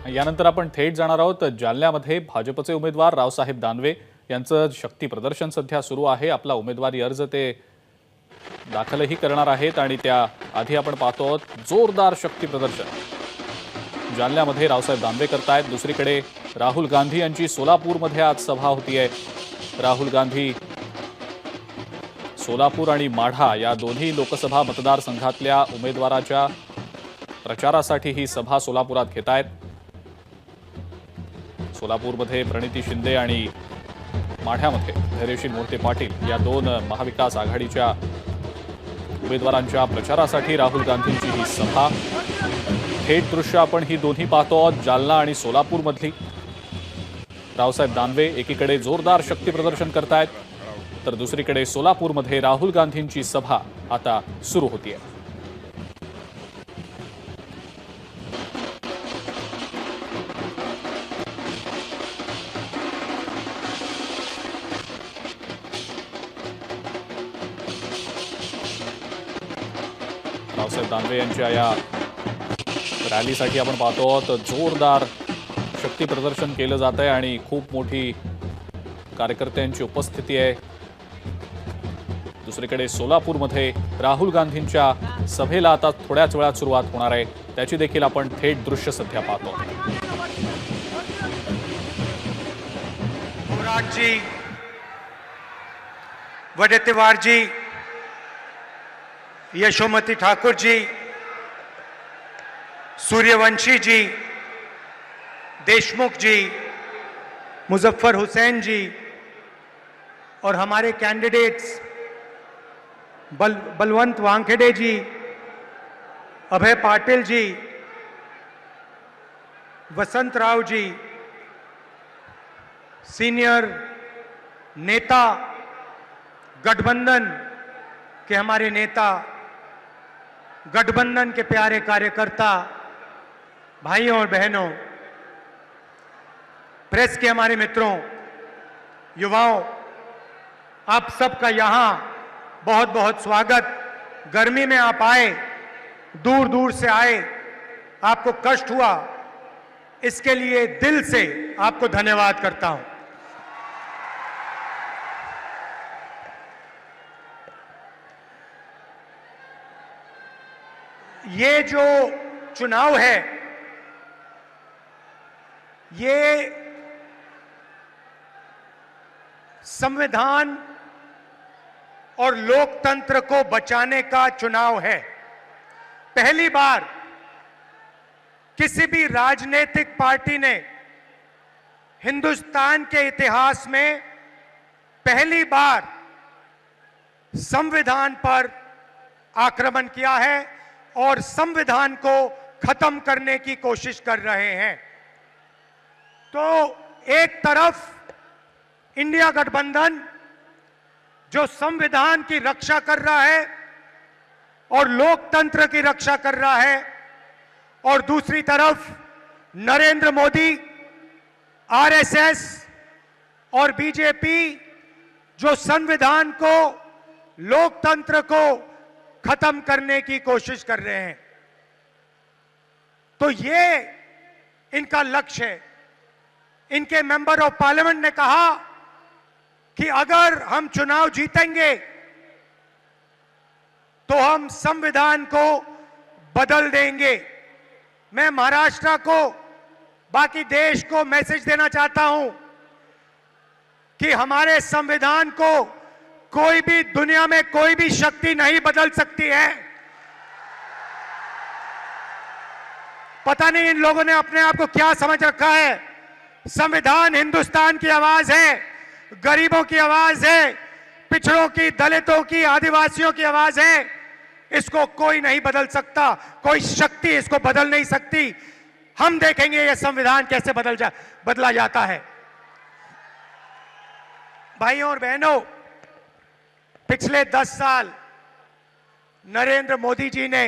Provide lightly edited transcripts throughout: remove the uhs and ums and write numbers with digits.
यानंतर आपण थेट जाणार आहोत जालन्यामध्ये भाजपचे उमेदवार रावसाहेब दानवे यांचं शक्ती प्रदर्शन सध्या सुरू आहे। आपला उमेदवारी अर्ज ते दाखलही करणार आहेत आणि त्या आधी आपण पाहतो आहोत जोरदार शक्ती प्रदर्शन जालन्यामध्ये रावसाहेब दानवे करतायत। दुसरीकडे राहुल गांधी यांची सोलापूरमध्ये आज सभा होतीये। राहुल गांधी सोलापूर आणि माढा या दोन्ही लोकसभा मतदारसंघातल्या उमेदवाराच्या प्रचारासाठी ही सभा सोलापुरात घेतायत। सोलापूरमध्ये प्रणिती शिंदे आणि माढ्यामध्ये धैर्यशील मोहिते पाटील या दोन महाविकास आघाडीच्या उमेदवारांच्या प्रचारासाठी राहुल गांधींची ही सभा। थेट दृश्य आपण ही दोन्ही पाहतो आहोत, जालना आणि सोलापूरमधली। रावसाहेब दानवे एकीकडे जोरदार शक्ती प्रदर्शन करतायत तर दुसरीकडे सोलापूरमध्ये राहुल गांधींची सभा आता सुरू होतीये। रावसाहेब दानवे यांच्या या रॅलीसाठी आपण पाहतो आहोत जोरदार शक्ती प्रदर्शन केलं जात आहे आणि खूप मोठी कार्यकर्त्यांची उपस्थिती आहे। दुसरीकडे सोलापूरमध्ये राहुल गांधींच्या सभेला आता थोड्याच वेळात सुरुवात होणार आहे, त्याची देखील आपण थेट दृश्य सध्या पाहतो। जी, वडेट्टीवार जी, यशोमती ठाकुर जी, सूर्यवंशी जी, देशमुख जी, मुजफ्फर हुसैन जी और हमारे कैंडिडेट्स बलवंत वानखेड़े जी, अभय पाटिल जी, वसंत राव जी, सीनियर नेता गठबंधन के हमारे नेता, गठबंधन के प्यारे कार्यकर्ता, भाइयों और बहनों, प्रेस के हमारे मित्रों, युवाओं, आप सबका यहां बहुत बहुत स्वागत। गर्मी में आप आए, दूर दूर से आए, आपको कष्ट हुआ, इसके लिए दिल से आपको धन्यवाद करता हूं। ये जो चुनाव है, ये संविधान और लोकतंत्र को बचाने का चुनाव है। पहली बार किसी भी राजनीतिक पार्टी ने हिंदुस्तान के इतिहास में पहली बार संविधान पर आक्रमण किया है और संविधान को खत्म करने की कोशिश कर रहे हैं। तो एक तरफ इंडिया गठबंधन जो संविधान की रक्षा कर रहा है और लोकतंत्र की रक्षा कर रहा है, और दूसरी तरफ नरेंद्र मोदी, आरएसएस और बीजेपी जो संविधान को, लोकतंत्र को खत्म करने की कोशिश कर रहे हैं। तो ये इनका लक्ष्य है। इनके मेंबर ऑफ पार्लियामेंट ने कहा कि अगर हम चुनाव जीतेंगे तो हम संविधान को बदल देंगे। मैं महाराष्ट्र को, बाकी देश को मैसेज देना चाहता हूं कि हमारे संविधान को कोई भी, दुनिया में कोई भी शक्ति नहीं बदल सकती है। पता नहीं इन लोगों ने अपने आप को क्या समझ रखा है। संविधान हिंदुस्तान की आवाज है, गरीबों की आवाज है, पिछड़ों की, दलितों की, आदिवासियों की आवाज है। इसको कोई नहीं बदल सकता, कोई शक्ति इसको बदल नहीं सकती। हम देखेंगे ये संविधान कैसे बदला जाता है। भाइयों और बहनों, पिछले 10 साल नरेंद्र मोदी जी ने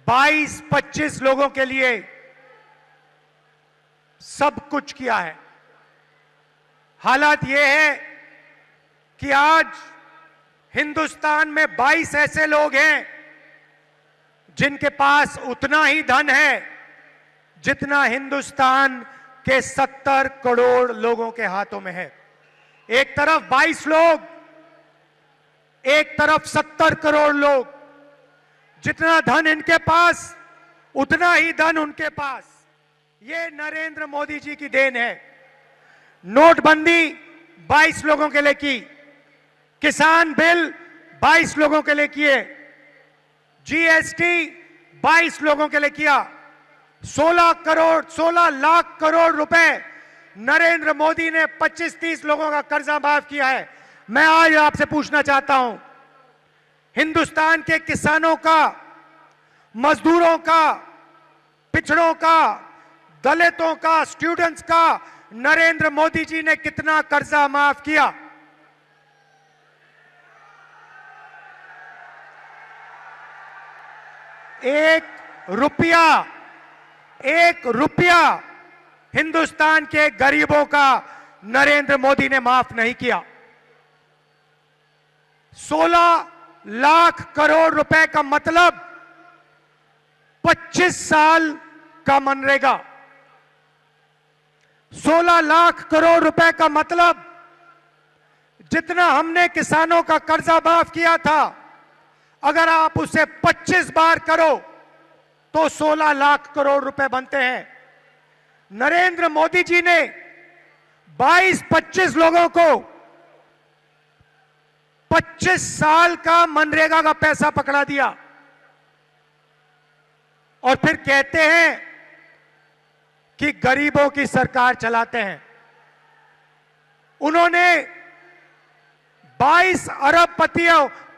22-25 लोगों के लिए सब कुछ किया है। हालात यह है कि आज हिंदुस्तान में 22 ऐसे लोग हैं जिनके पास उतना ही धन है जितना हिंदुस्तान के 70 करोड़ लोगों के हाथों में है। एक तरफ 22 लोग, एक तरफ 70 करोड़ लोग। जितना धन इनके पास, उतना ही धन उनके पास। ये नरेंद्र मोदी जी की देन है। नोटबंदी 22 लोगों के लिए की, किसान बिल 22 लोगों के लिए किए, जीएसटी 22 लोगों के लिए किया, 16 लाख करोड़ रुपए नरेंद्र मोदी ने 25-30 लोगों का कर्जा माफ किया है। मैं आज आपसे पूछना चाहता हूं, हिंदुस्तान के किसानों का, मजदूरों का, पिछड़ों का, दलितों का, स्टूडेंट्स का नरेंद्र मोदी जी ने कितना कर्जा माफ किया? एक रुपया हिंदुस्तान के गरीबों का नरेंद्र मोदी ने माफ नहीं किया। 16 लाख करोड़ रुपए का मतलब 25 साल का मनरेगा। 16 लाख करोड़ रुपए का मतलब जितना हमने किसानों का कर्जा माफ किया था, अगर आप उसे 25 बार करो तो 16 लाख करोड़ रुपए बनते हैं। नरेंद्र मोदी जी ने 22-25 लोगों को 25 साल का मनरेगा का पैसा पकड़ा दिया और फिर कहते हैं कि गरीबों की सरकार चलाते हैं। उन्होंने 22 अरब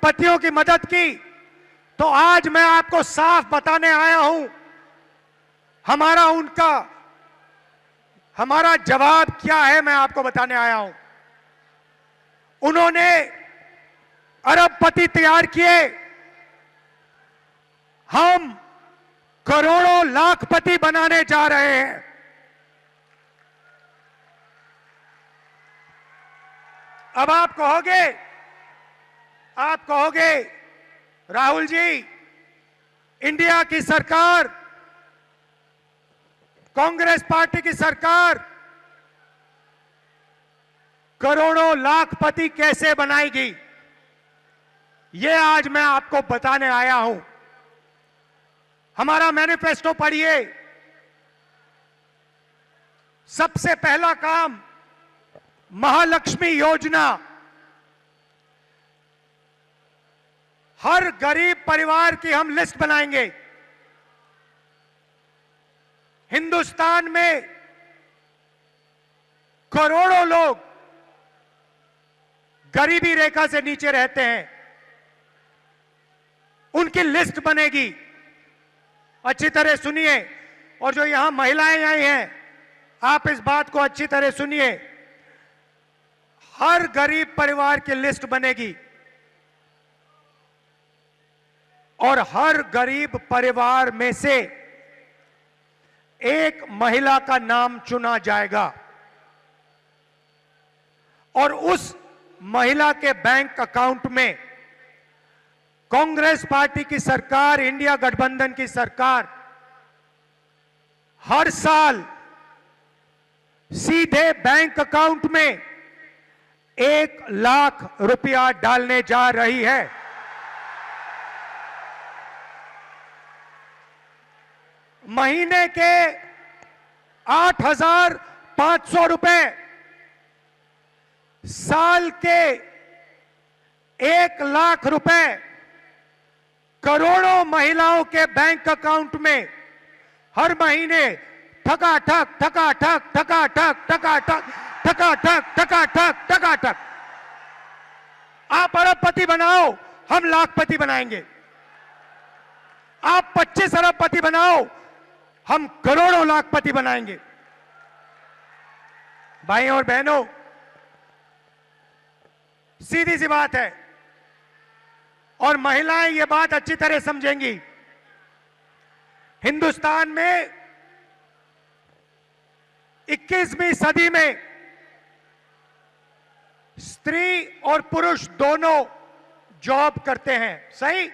पतियों की मदद की। तो आज मैं आपको साफ बताने आया हूं, हमारा जवाब क्या है, मैं आपको बताने आया हूं। उन्होंने अरबपति तैयार किए, हम करोड़ों लाखपति बनाने जा रहे हैं। अब आप कहोगे राहुल जी, इंडिया की सरकार, कांग्रेस पार्टी की सरकार करोड़ों लाखपति कैसे बनाएगी? ये आज मैं आपको बताने आया हूं। हमारा मैनिफेस्टो पढ़िए। सबसे पहला काम, महालक्ष्मी योजना। हर गरीब परिवार की हम लिस्ट बनाएंगे। हिंदुस्तान में करोड़ों लोग गरीबी रेखा से नीचे रहते हैं, उनकी लिस्ट बनेगी। अच्छी तरह सुनिए, और जो यहां महिलाएं आई हैं, आप इस बात को अच्छी तरह सुनिए। हर गरीब परिवार की लिस्ट बनेगी और हर गरीब परिवार में से एक महिला का नाम चुना जाएगा और उस महिला के बैंक अकाउंट में कांग्रेस पार्टी की सरकार, इंडिया गठबंधन की सरकार हर साल सीधे बैंक अकाउंट में 1 लाख रुपया डालने जा रही है। महीने के 8,500 रुपए, साल के 1 लाख रुपए करोड़ों महिलाओं के बैंक अकाउंट में हर महीने ठकाठक ठकाठक ठकाठक ठकाठक ठकाठक ठकाठक ठकाठक। आप अरबपति बनाओ, हम लाखपति बनाएंगे। आप 25 अरबपति बनाओ, हम करोड़ों लाखपति बनाएंगे। भाइयों और बहनों, सीधी सी बात है और महिलाएं ये बात अच्छी तरह समझेंगी। हिंदुस्तान में 21वीं सदी में स्त्री और पुरुष दोनों जॉब करते हैं। सही?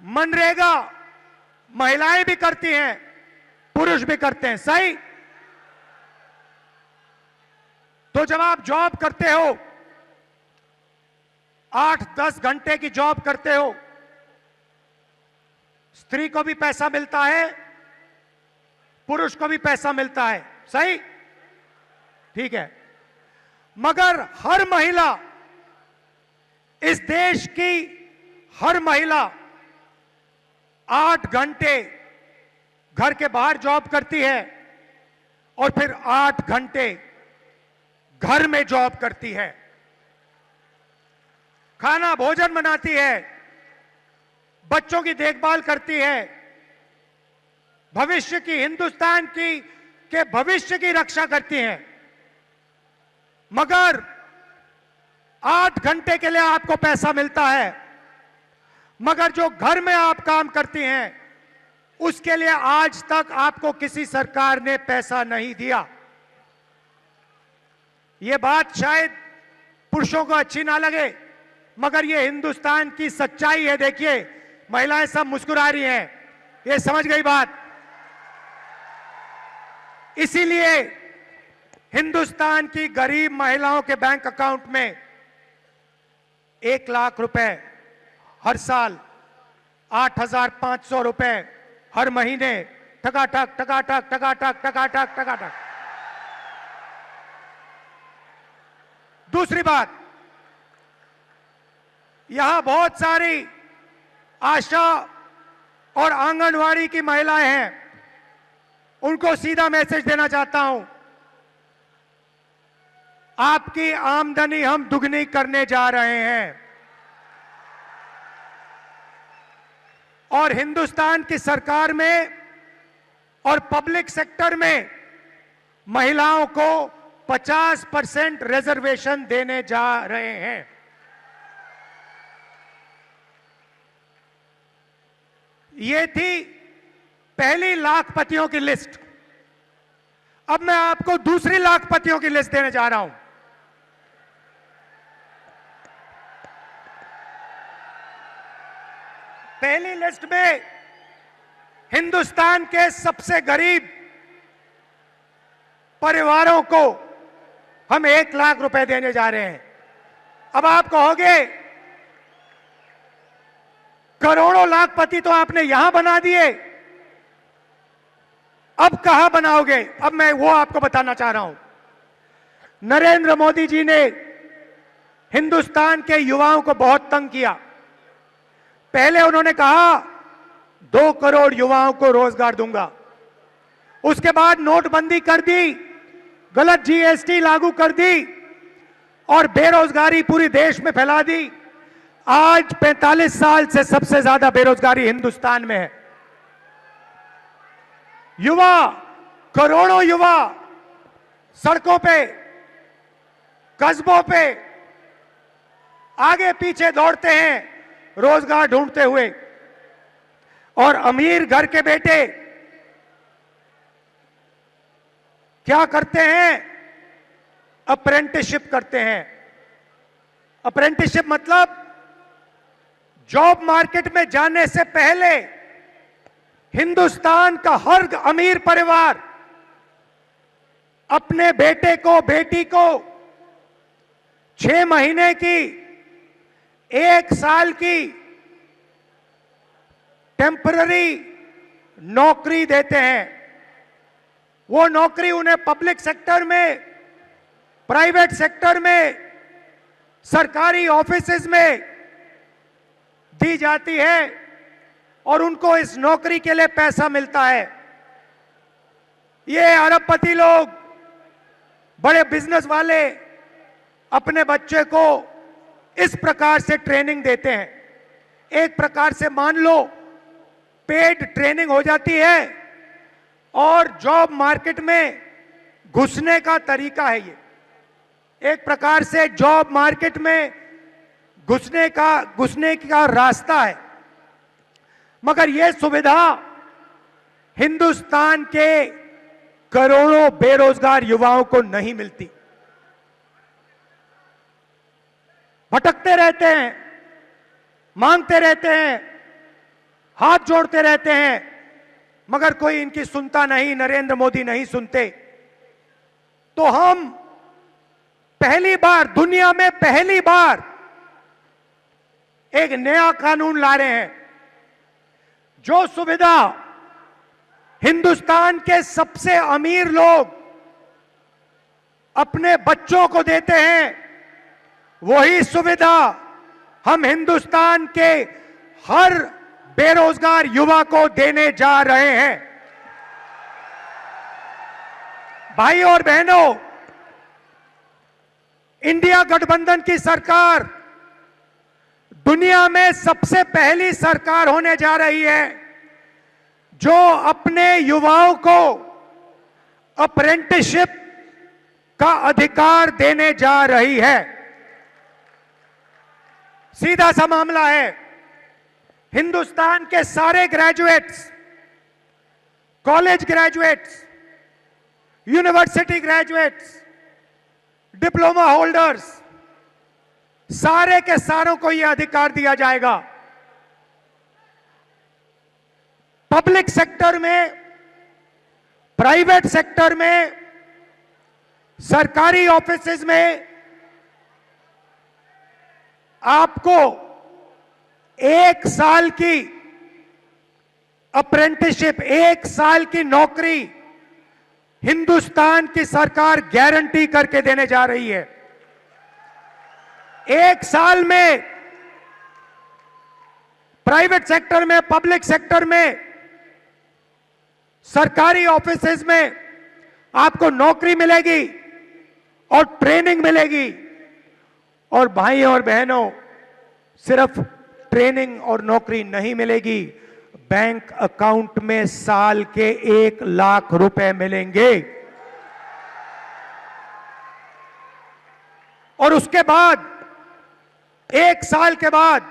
मनरेगा महिलाएं भी करती हैं, पुरुष भी करते हैं, सही? तो जब आप जॉब करते हो, 8-10 घंटे की जॉब करते हो, स्त्री को भी पैसा मिलता है, पुरुष को भी पैसा मिलता है, सही? ठीक है। मगर हर महिला, इस देश की हर महिला 8 घंटे घर के बाहर जॉब करती है और फिर 8 घंटे घर में जॉब करती है, खाना भोजन बनाती है, बच्चों की देखभाल करती है, भविष्य की, हिंदुस्तान की के भविष्य की रक्षा करती हैं। मगर 8 घंटे के लिए आपको पैसा मिलता है, मगर जो घर में आप काम करती हैं उसके लिए आज तक आपको किसी सरकार ने पैसा नहीं दिया। यह बात शायद पुरुषों को अच्छी ना लगे, मगर यह हिंदुस्तान की सच्चाई है। देखिए, महिलाएं सब मुस्कुरा रही हैं, ये समझ गई बात। इसीलिए हिंदुस्तान की गरीब महिलाओं के बैंक अकाउंट में 1 लाख रुपए हर साल, 8,500 रुपए हर महीने, टकाटक टकाटक टकाटक टकाटक टकाटक। दूसरी बात, यहां बहुत सारी आशा और आंगनवाड़ी की महिलाएं हैं, उनको सीधा मैसेज देना चाहता हूं, आपकी आमदनी हम दुगनी करने जा रहे हैं और हिंदुस्तान की सरकार में और पब्लिक सेक्टर में महिलाओं को 50% रिजर्वेशन देने जा रहे हैं। ये थी पहली लाखपतियों की लिस्ट। अब मैं आपको दूसरी लाखपतियों की लिस्ट देने जा रहा हूं। पहली लिस्ट में हिंदुस्तान के सबसे गरीब परिवारों को हम 1 लाख रुपए देने जा रहे हैं। अब आप कहोगे, करोड़ों लाखपति तो आपने यहां बना दिए, अब कहां बनाओगे? अब मैं वो आपको बताना चाह रहा हूं। नरेंद्र मोदी जी ने हिंदुस्तान के युवाओं को बहुत तंग किया। पहले उन्होंने कहा 2 करोड़ युवाओं को रोजगार दूंगा, उसके बाद नोटबंदी कर दी, गलत जीएसटी लागू कर दी और बेरोजगारी पूरी देश में फैला दी। आज 45 साल से सबसे ज्यादा बेरोजगारी हिंदुस्तान में है। युवा, करोड़ों युवा सड़कों पे, कस्बों पे आगे पीछे दौड़ते हैं रोजगार ढूंढते हुए, और अमीर घर के बेटे क्या करते हैं? अप्रेंटिसशिप करते हैं। अप्रेंटिसशिप मतलब जॉब मार्केट में जाने से पहले हिंदुस्तान का हर अमीर परिवार अपने बेटे को, बेटी को 6 महीने की, 1 साल की टेम्पररी नौकरी देते हैं। वो नौकरी उन्हें पब्लिक सेक्टर में, प्राइवेट सेक्टर में, सरकारी ऑफिसेज में दी जाती है और उनको इस नौकरी के लिए पैसा मिलता है। ये अरबपति लोग, बड़े बिजनेस वाले अपने बच्चे को इस प्रकार से ट्रेनिंग देते हैं। एक प्रकार से मान लो पेड ट्रेनिंग हो जाती है और जॉब मार्केट में घुसने का तरीका है ये। एक प्रकार से जॉब मार्केट में घुसने का रास्ता है। मगर यह सुविधा हिंदुस्तान के करोड़ों बेरोजगार युवाओं को नहीं मिलती। भटकते रहते हैं, मांगते रहते हैं, हाथ जोड़ते रहते हैं, मगर कोई इनकी सुनता नहीं, नरेंद्र मोदी नहीं सुनते। तो हम पहली बार, दुनिया में पहली बार एक नया कानून ला रहे हैं, जो सुविधा हिंदुस्तान के सबसे अमीर लोग अपने बच्चों को देते हैं, वही सुविधा हम हिंदुस्तान के हर बेरोजगार युवा को देने जा रहे हैं। भाई और बहनों, इंडिया गठबंधन की सरकार दुनिया में सबसे पहली सरकार होने जा रही है जो अपने युवाओं को अप्रेंटिसशिप का अधिकार देने जा रही है। सीधा सा मामला है, हिंदुस्तान के सारे graduates, college graduates, university graduates, diploma holders, सारे के सारों को यह अधिकार दिया जाएगा। पब्लिक सेक्टर में, प्राइवेट सेक्टर में, सरकारी ऑफिसेज में आपको 1 साल की अप्रेंटिसशिप, 1 साल की नौकरी हिंदुस्तान की सरकार गारंटी करके देने जा रही है। 1 साल में प्राइवेट सेक्टर में, पब्लिक सेक्टर में, सरकारी ऑफिसेज में आपको नौकरी मिलेगी और ट्रेनिंग मिलेगी। और भाई और बहनों, सिर्फ ट्रेनिंग और नौकरी नहीं मिलेगी, बैंक अकाउंट में साल के 1 लाख रुपए मिलेंगे। और उसके बाद 1 साल के बाद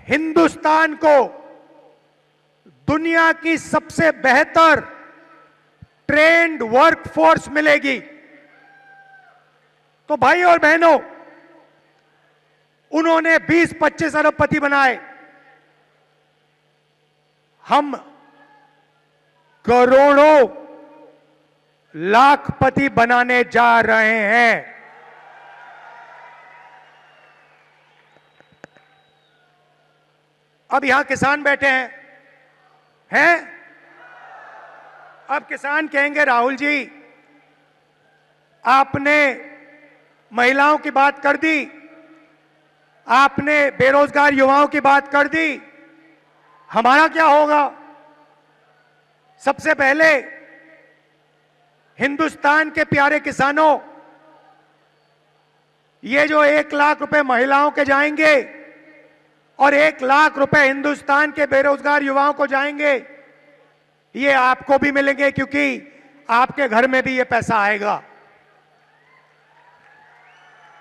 हिंदुस्तान को दुनिया की सबसे बेहतर ट्रेंड वर्कफोर्स मिलेगी। तो भाई और बहनों, उन्होंने 20-25 अरबपति बनाए, हम करोड़ों लाखपति बनाने जा रहे हैं। अब यहां किसान बैठे हैं? अब किसान कहेंगे, राहुल जी आपने महिलाओं की बात कर दी, आपने बेरोजगार युवाओं की बात कर दी, हमारा क्या होगा? सबसे पहले हिंदुस्तान के प्यारे किसानों, ये जो 1 लाख रुपए महिलाओं के जाएंगे और 1 लाख रुपए हिंदुस्तान के बेरोजगार युवाओं को जाएंगे, ये आपको भी मिलेंगे, क्योंकि आपके घर में भी ये पैसा आएगा।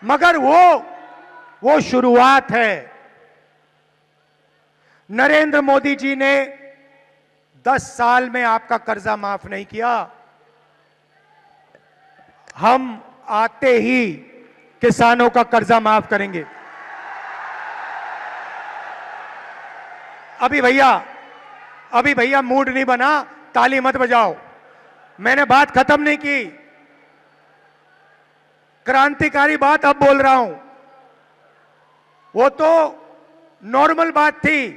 मगर वो शुरुआत है। नरेंद्र मोदी जी ने 10 साल में आपका कर्जा माफ नहीं किया। हम आते ही किसानों का कर्जा माफ करेंगे। अभी भैया मूड नहीं बना, ताली मत बजाओ, मैंने बात खत्म नहीं की। क्रांतिकारी बात अब बोल रहा हूं, वो तो नॉर्मल बात थी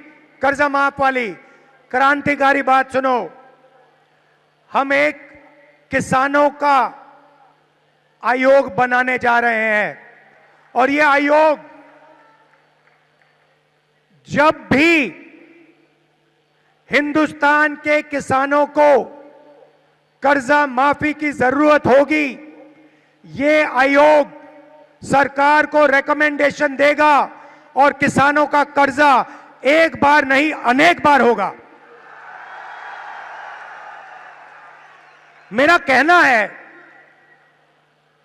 कर्जा माफ वाली। क्रांतिकारी बात सुनो, हम एक किसानों का आयोग बनाने जा रहे हैं, और ये आयोग जब भी हिंदुस्तान के किसानों को कर्जा माफी की जरूरत होगी, ये आयोग सरकार को रिकमेंडेशन देगा और किसानों का कर्जा एक बार नहीं अनेक बार होगा। मेरा कहना है,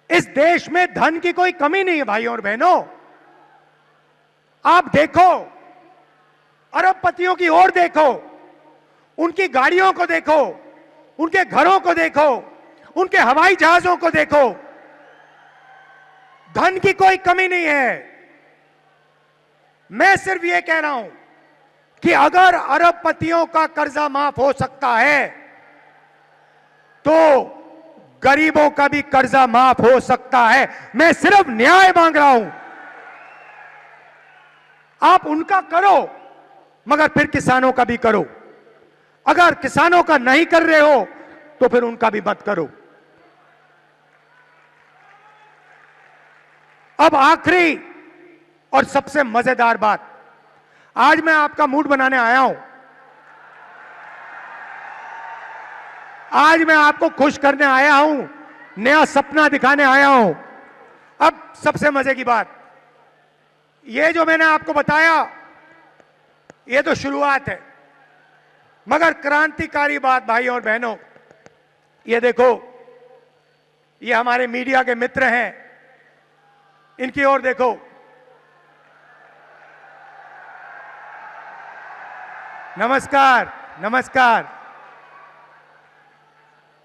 इस देश में धन की कोई कमी नहीं है भाइयों और बहनों। आप देखो, अरबपतियों की ओर देखो, उनकी गाड़ियों को देखो, उनके घरों को देखो, उनके हवाई जहाजों को देखो, धन की कोई कमी नहीं है। मैं सिर्फ ये कह रहा हूं कि अगर अरबपतियों का कर्जा माफ हो सकता है तो गरीबों का भी कर्जा माफ हो सकता है। मैं सिर्फ न्याय मांग रहा हूं। आप उनका करो, मगर फिर किसानों का भी करो। अगर किसानों का नहीं कर रहे हो तो फिर उनका भी मत करो। अब आखिरी और सबसे मजेदार बात, आज मैं आपका मूड बनाने आया हूं। आज मैं आपको खुश करने आया हूं, नया सपना दिखाने आया हूं। अब सबसे मजे की बात, ये जो मैंने आपको बताया ये तो शुरुआत है, मगर क्रांतिकारी बात भाई और बहनों, ये देखो, ये हमारे मीडिया के मित्र हैं, इनकी ओर देखो। नमस्कार, नमस्कार।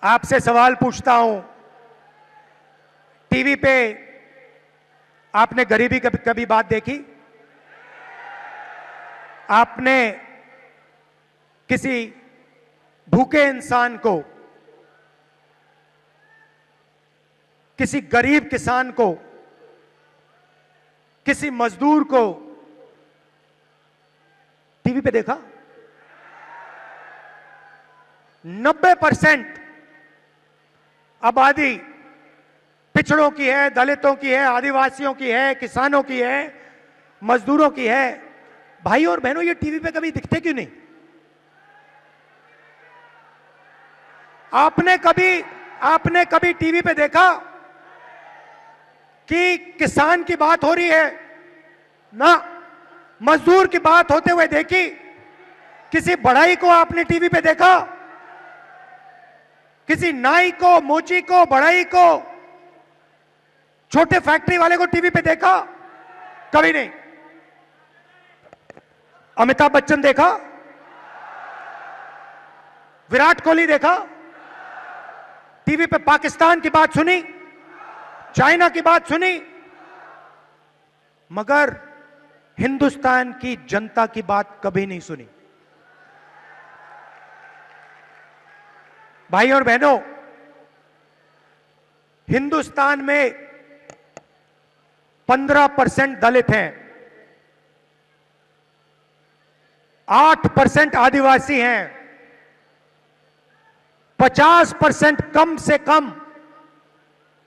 आपसे सवाल पूछता हूं, टीवी पे आपने गरीबी कभी बात देखी? आपने किसी भूखे इंसान को, किसी गरीब किसान को, किसी मजदूर को टीवी पे देखा? 90% आबादी पिछड़ों की है, दलितों की है, आदिवासियों की है, किसानों की है, मजदूरों की है। भाई और बहनों, ये टीवी पे कभी दिखते क्यों नहीं? आपने कभी टीवी पे देखा कि किसान की बात हो रही है? ना। मजदूर की बात होते हुए देखी? किसी बढ़ई को आपने टीवी पे देखा? किसी नाई को, मोची को, बढ़ई को, छोटे फैक्ट्री वाले को टीवी पे देखा? कभी नहीं। अमिताभ बच्चन देखा? विराट कोहली देखा? टीवी पे पाकिस्तान की बात सुनी, चाइना की बात सुनी, मगर हिंदुस्तान की जनता की बात कभी नहीं सुनी। भाई और बहनों, हिंदुस्तान में 15% दलित हैं, 8% आदिवासी हैं, 50% कम से कम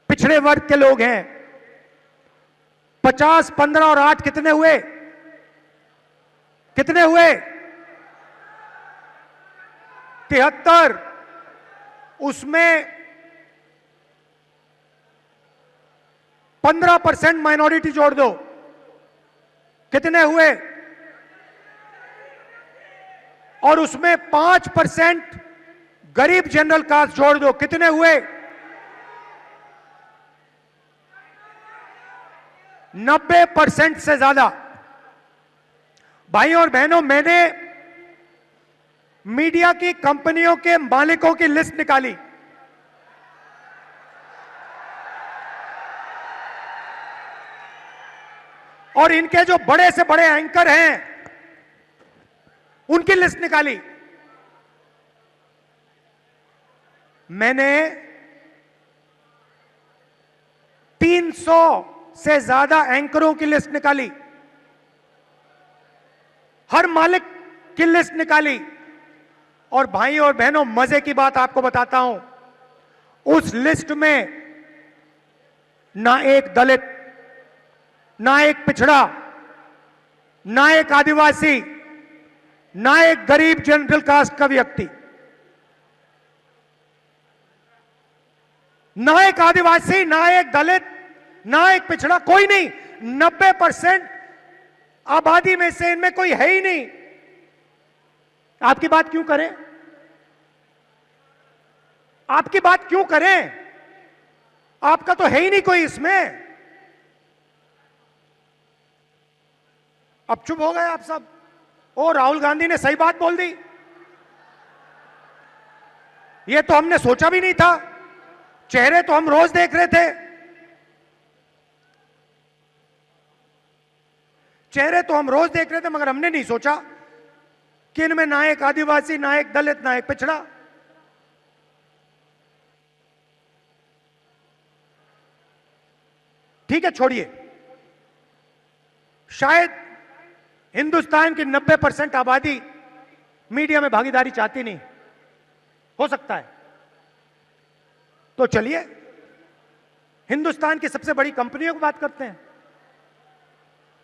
पिछड़े वर्ग के लोग हैं। 50, 15 और 8 कितने हुए? कितने हुए? 73। उसमें 15% माइनॉरिटी जोड़ दो, कितने हुए? और उसमें 5% गरीब जनरल कास्ट जोड़ दो, कितने हुए? 90% से ज्यादा। भाई और बहनों, मैंने मीडिया की कंपनियों के मालिकों की लिस्ट निकाली। और इनके जो बड़े से बड़े एंकर हैं उनकी लिस्ट निकाली। मैंने 300 से ज्यादा एंकरों की लिस्ट निकाली, हर मालिक की लिस्ट निकाली। और भाई और बहनों, मजे की बात आपको बताता हूं, उस लिस्ट में ना एक दलित, ना एक पिछड़ा, ना एक आदिवासी, ना एक गरीब जनरल कास्ट का व्यक्ति, ना एक आदिवासी, ना एक दलित, ना एक पिछड़ा, कोई नहीं। 90% आबादी में से इनमें कोई है ही नहीं। आपकी बात क्यों करें? आपकी बात क्यों करें? आपका तो है ही नहीं कोई इसमें। अब चुप हो गए आप सब। ओ, राहुल गांधी ने सही बात बोल दी, ये तो हमने सोचा भी नहीं था। चेहरे तो हम रोज देख रहे थे, चेहरे तो हम रोज देख रहे थे, मगर हमने नहीं सोचा किन में ना एक आदिवासी, ना एक दलित, ना एक पिछड़ा। ठीक है, छोड़िए, शायद हिंदुस्तान की 90% आबादी मीडिया में भागीदारी चाहती नहीं, हो सकता है। तो चलिए हिंदुस्तान की सबसे बड़ी कंपनियों की बात करते हैं।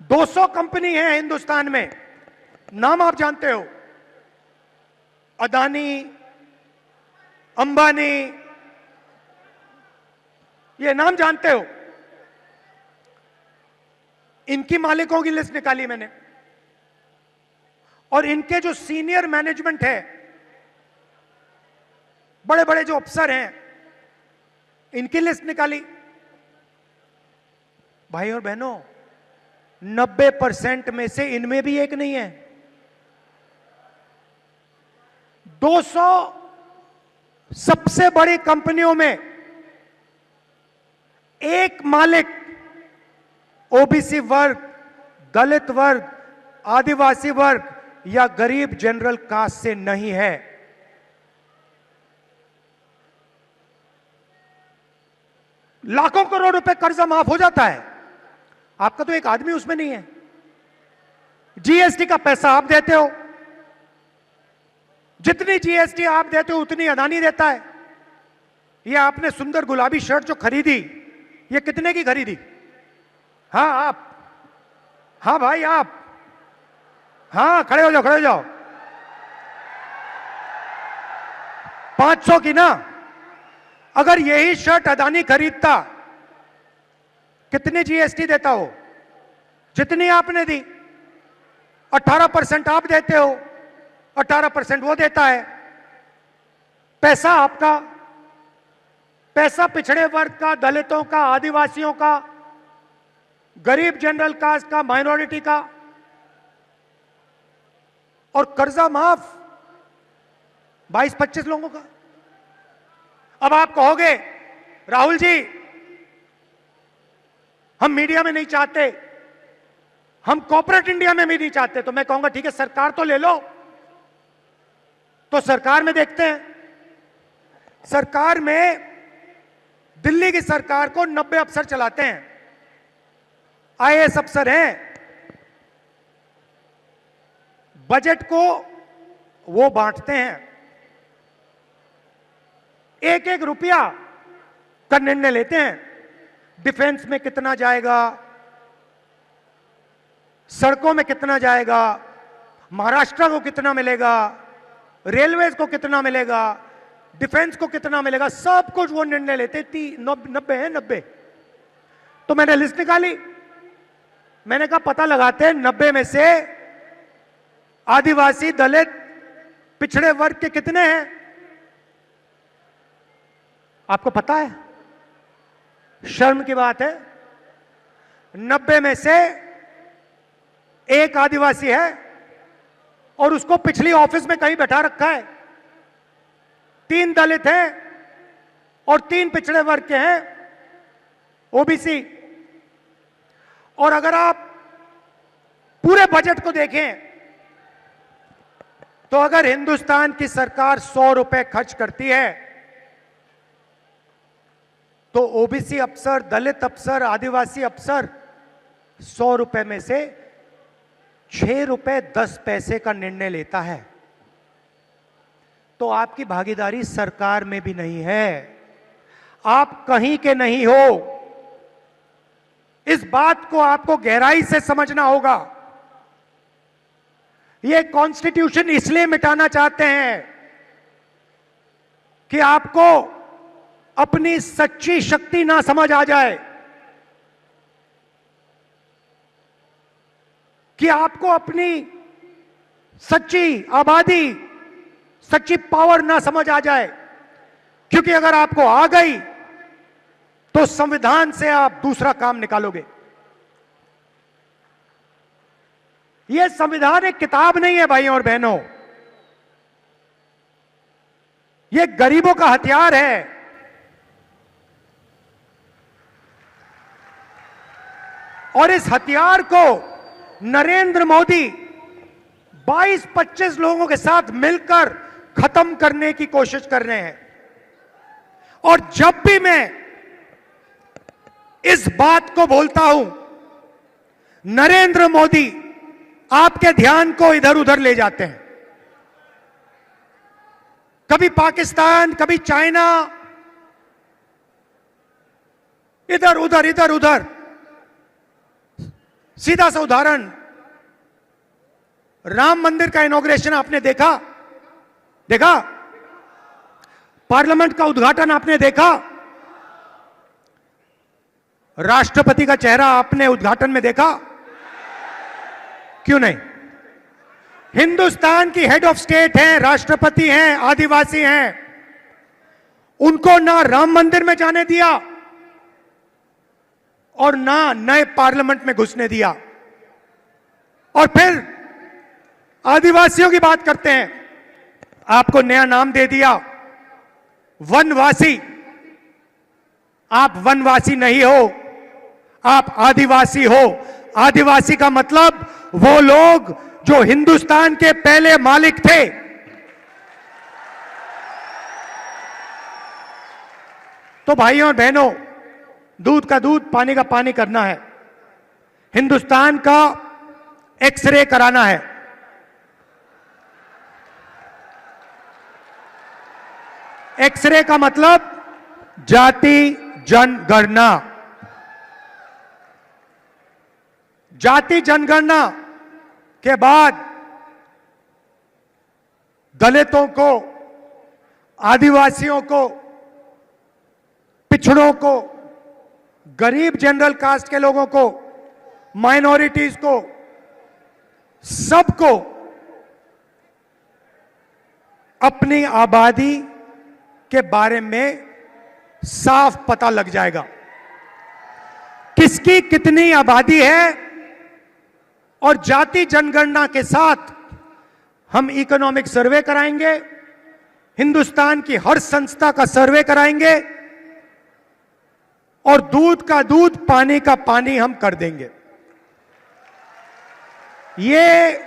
200 कंपनी है हिंदुस्तान में, नाम आप जानते हो, अदानी, अंबानी, ये नाम जानते हो। इनकी मालिकों की लिस्ट निकाली मैंने, और इनके जो सीनियर मैनेजमेंट है, बड़े बड़े जो अफसर हैं, इनकी लिस्ट निकाली। भाई और बहनों, 90% में से इनमें भी एक नहीं है। 200 सबसे बड़ी कंपनियों में एक मालिक ओबीसी वर्ग, दलित वर्ग, आदिवासी वर्ग या गरीब जनरल कास्ट से नहीं है। लाखों करोड़ रुपए कर्जा माफ हो जाता है, आपका तो एक आदमी उसमें नहीं है। जीएसटी का पैसा आप देते हो, जितनी जीएसटी आप देते हो उतनी अदानी देता है। ये आपने सुंदर गुलाबी शर्ट जो खरीदी, ये कितने की खरीदी? हाँ आप, हाँ भाई आप, हाँ खड़े हो जाओ, खड़े हो जाओ। 500 की ना? अगर यही शर्ट अदानी खरीदता, कितनी जीएसटी देता हो? जितनी आपने दी। 18% आप देते हो, 18% वो देता है। पैसा आपका, पैसा पिछड़े वर्ग का, दलितों का, आदिवासियों का, गरीब जनरल कास्ट का, माइनॉरिटी का, और कर्जा माफ 22-25 लोगों का। अब आप कहोगे राहुल जी, हम मीडिया में नहीं चाहते, हम कॉर्पोरेट इंडिया में भी नहीं चाहते। तो मैं कहूंगा ठीक है, सरकार तो ले लो। तो सरकार में देखते हैं। सरकार में दिल्ली की सरकार को 90 अफसर चलाते हैं, आईएएस अफसर हैं। बजट को वो बांटते हैं, एक एक रुपया का निर्णय लेते हैं। डिफेंस में कितना जाएगा, सड़कों में कितना जाएगा, महाराष्ट्र को कितना मिलेगा, रेलवेज को कितना मिलेगा, डिफेंस को कितना मिलेगा, सब कुछ वो निर्णय लेते। 90 है, 90। तो मैंने लिस्ट निकाली, मैंने कहा पता लगाते हैं 90 में से आदिवासी, दलित, पिछड़े वर्ग के कितने हैं। आपको पता है, शर्म की बात है, 90 में से एक आदिवासी है और उसको पिछली ऑफिस में कहीं बैठा रखा है। 3 दलित हैं और 3 पिछड़े वर्ग के हैं, ओबीसी। और अगर आप पूरे बजट को देखें तो अगर हिंदुस्तान की सरकार 100 रुपए खर्च करती है तो ओबीसी अफसर, दलित अफसर, आदिवासी अफसर 100 रुपए में से 6 रुपए 10 पैसे का निर्णय लेता है। तो आपकी भागीदारी सरकार में भी नहीं है, आप कहीं के नहीं हो। इस बात को आपको गहराई से समझना होगा। ये कॉन्स्टिट्यूशन इसलिए मिटाना चाहते हैं कि आपको अपनी सच्ची शक्ति ना समझ आ जाए, कि आपको अपनी सच्ची आबादी, सच्ची पावर ना समझ आ जाए। क्योंकि अगर आपको आ गई तो संविधान से आप दूसरा काम निकालोगे। यह संविधान एक किताब नहीं है भाइयों और बहनों, यह गरीबों का हथियार है। और इस हथियार को नरेंद्र मोदी 22-25 लोगों के साथ मिलकर खत्म करने की कोशिश कर रहे हैं। और जब भी मैं इस बात को बोलता हूं, नरेंद्र मोदी आपके ध्यान को इधर उधर ले जाते हैं। कभी पाकिस्तान, कभी चाइना, इधर उधर इधर उधर। सीधा सा उदाहरण, राम मंदिर का इनॉग्रेशन आपने देखा? पार्लियामेंट का उद्घाटन आपने देखा? राष्ट्रपति का चेहरा आपने उद्घाटन में देखा? क्यों नहीं? हिंदुस्तान की हेड ऑफ स्टेट हैं, राष्ट्रपति हैं, आदिवासी हैं, उनको ना राम मंदिर में जाने दिया और ना नए पार्लियामेंट में घुसने दिया। और फिर आदिवासियों की बात करते हैं, आपको नया नाम दे दिया, वनवासी। आप वनवासी नहीं हो, आप आदिवासी हो। आदिवासी का मतलब वो लोग जो हिंदुस्तान के पहले मालिक थे। तो भाइयों और बहनों, दूध का दूध, पानी का पानी करना है। हिंदुस्तान का एक्सरे कराना है। एक्सरे का मतलब जाति जनगणना। जाति जनगणना के बाद दलितों को, आदिवासियों को, पिछड़ों को, गरीब जनरल कास्ट के लोगों को, माइनॉरिटीज को, सबको अपनी आबादी के बारे में साफ पता लग जाएगा। किसकी कितनी आबादी है। और जाति जनगणना के साथ हम इकोनॉमिक सर्वे कराएंगे, हिंदुस्तान की हर संस्था का सर्वे कराएंगे और दूध का दूध, पानी का पानी हम कर देंगे। ये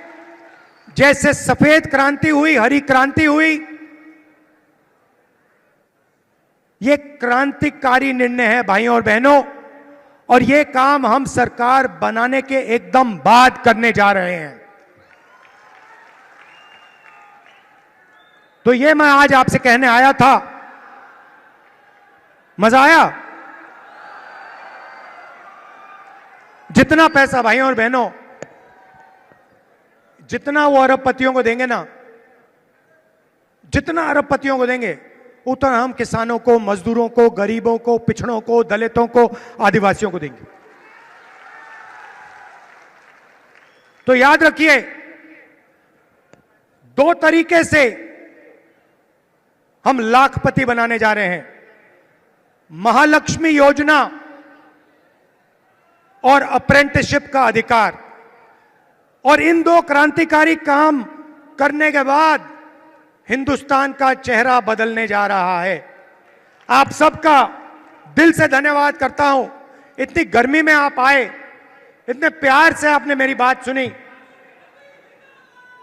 जैसे सफेद क्रांति हुई, हरी क्रांति हुई, ये क्रांतिकारी निर्णय है भाइयों और बहनों। और ये काम हम सरकार बनाने के एकदम बाद करने जा रहे हैं। तो ये मैं आज आपसे कहने आया था। मजा आया? जितना पैसा भाइयों और बहनों, जितना वो अरबपतियों को देंगे ना, जितना अरबपतियों को देंगे, उतना हम किसानों को, मजदूरों को, गरीबों को, पिछड़ों को, दलितों को, आदिवासियों को देंगे। तो याद रखिए, दो तरीके से हम लाखपति बनाने जा रहे हैं। महालक्ष्मी योजना और अप्रेंटिसशिप का अधिकार। और इन दो क्रांतिकारी काम करने के बाद हिंदुस्तान का चेहरा बदलने जा रहा है। आप सबका दिल से धन्यवाद करता हूं। इतनी गर्मी में आप आए, इतने प्यार से आपने मेरी बात सुनी।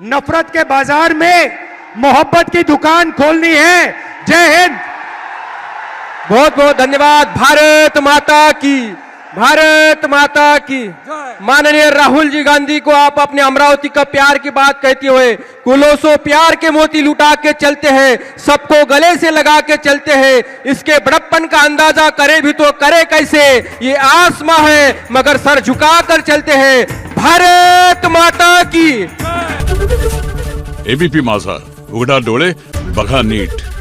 नफरत के बाजार में मोहब्बत की दुकान खोलनी है। जय हिंद। बहुत बहुत धन्यवाद। भारत माता की, भारत माता की। माननीय राहुल जी गांधी को आप अपने अमरावती का प्यार की बात कहते हुए, कुलों प्यार के मोती लुटा के चलते हैं, सबको गले से लगा के चलते हैं। इसके बड़प्पन का अंदाजा करे भी तो करे कैसे, ये आसमां है मगर सर झुका कर चलते हैं। भारत माता की। एबीपी माझा, उघडा डोळे बघा नीट।